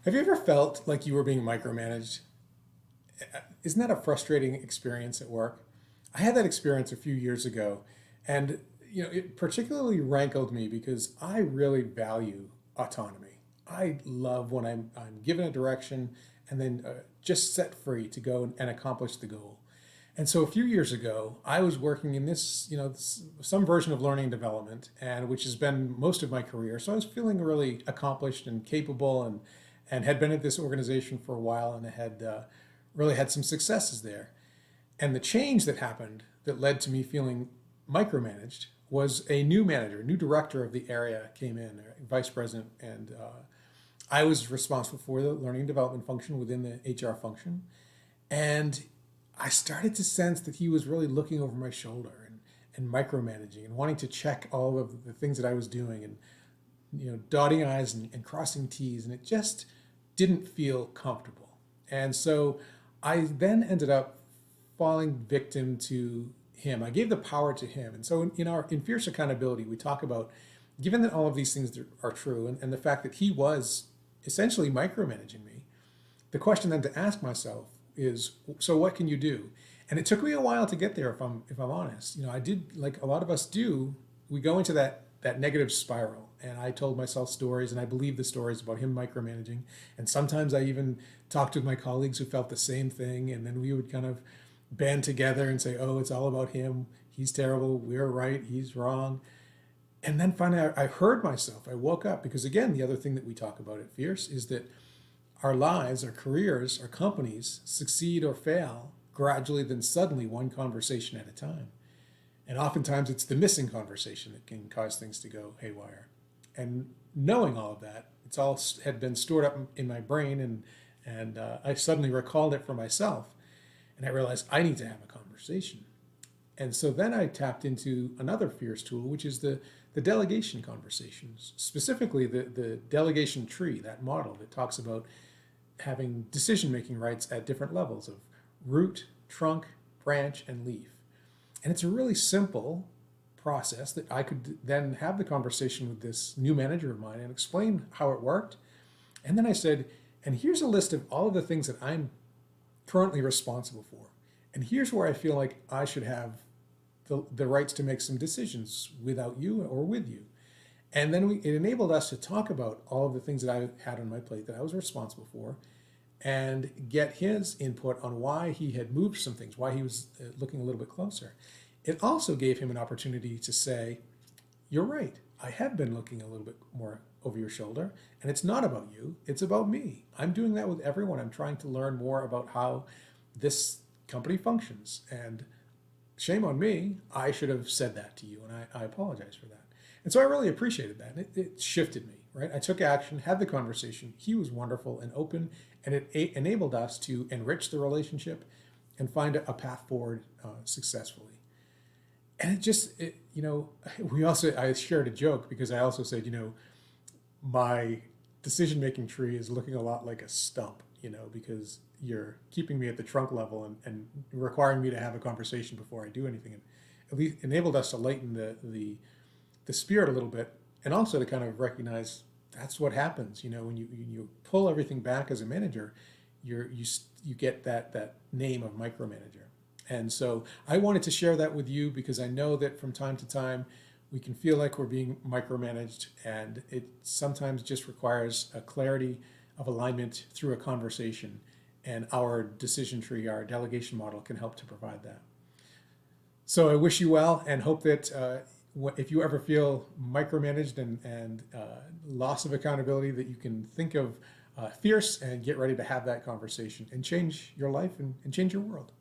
Have you ever felt like you were being micromanaged? Isn't that a frustrating experience at work? I had that experience a few years ago, and it particularly rankled me because I really value autonomy. I love when I'm given a direction and then just set free to go and accomplish the goal. And so a few years ago, I was working in some version of learning and development, and which has been most of my career. So I was feeling really accomplished and capable, and had been at this organization for a while, and had really had some successes there. And the change that happened that led to me feeling micromanaged was a new manager, new director of the area came in, vice president, and I was responsible for the learning and development function within the HR function. And I started to sense that he was really looking over my shoulder and micromanaging and wanting to check all of the things that I was doing, and dotting I's and crossing T's, and it just didn't feel comfortable. And so I then ended up falling victim to him. I gave the power to him. And so in Fierce Accountability, we talk about, given that all of these things are true, and the fact that he was essentially micromanaging me, the question then to ask myself is, so what can you do? And it took me a while to get there, if I'm honest. I did, like a lot of us do, we go into that negative spiral. And I told myself stories, and I believed the stories about him micromanaging. And sometimes I even talked with my colleagues who felt the same thing, and then we would kind of band together and say, oh, it's all about him. He's terrible. We're right. He's wrong. And then finally, I heard myself. I woke up, because again, the other thing that we talk about at Fierce is that our lives, our careers, our companies succeed or fail gradually, then suddenly, one conversation at a time. And oftentimes it's the missing conversation that can cause things to go haywire. And knowing all of that, it's all had been stored up in my brain, and I suddenly recalled it for myself, and I realized I need to have a conversation. And so then I tapped into another Fierce tool, which is the delegation conversations, specifically the delegation tree, that model that talks about having decision-making rights at different levels of root, trunk, branch, and leaf. And it's a really simple process that I could then have the conversation with this new manager of mine and explain how it worked. And then I said, and here's a list of all of the things that I'm currently responsible for. And here's where I feel like I should have the rights to make some decisions without you or with you. And then it enabled us to talk about all of the things that I had on my plate that I was responsible for, and get his input on why he had moved some things, why he was looking a little bit closer. It also gave him an opportunity to say, you're right, I have been looking a little bit more over your shoulder, and it's not about you, it's about me. I'm doing that with everyone. I'm trying to learn more about how this company functions, and shame on me, I should have said that to you, and I apologize for that. And so I really appreciated that. It shifted me, right? I took action, had the conversation. He was wonderful and open, and it enabled us to enrich the relationship and find a path forward successfully. And I shared a joke, because I also said, my decision-making tree is looking a lot like a stump, because you're keeping me at the trunk level and requiring me to have a conversation before I do anything. And at least enabled us to lighten the spirit a little bit, and also to kind of recognize that's what happens. When you pull everything back as a manager, you get that name of micromanager. And so I wanted to share that with you, because I know that from time to time we can feel like we're being micromanaged, and it sometimes just requires a clarity of alignment through a conversation. And our decision tree, our delegation model, can help to provide that. So I wish you well, and hope that if you ever feel micromanaged and loss of accountability, that you can think of Fierce and get ready to have that conversation and change your life and change your world.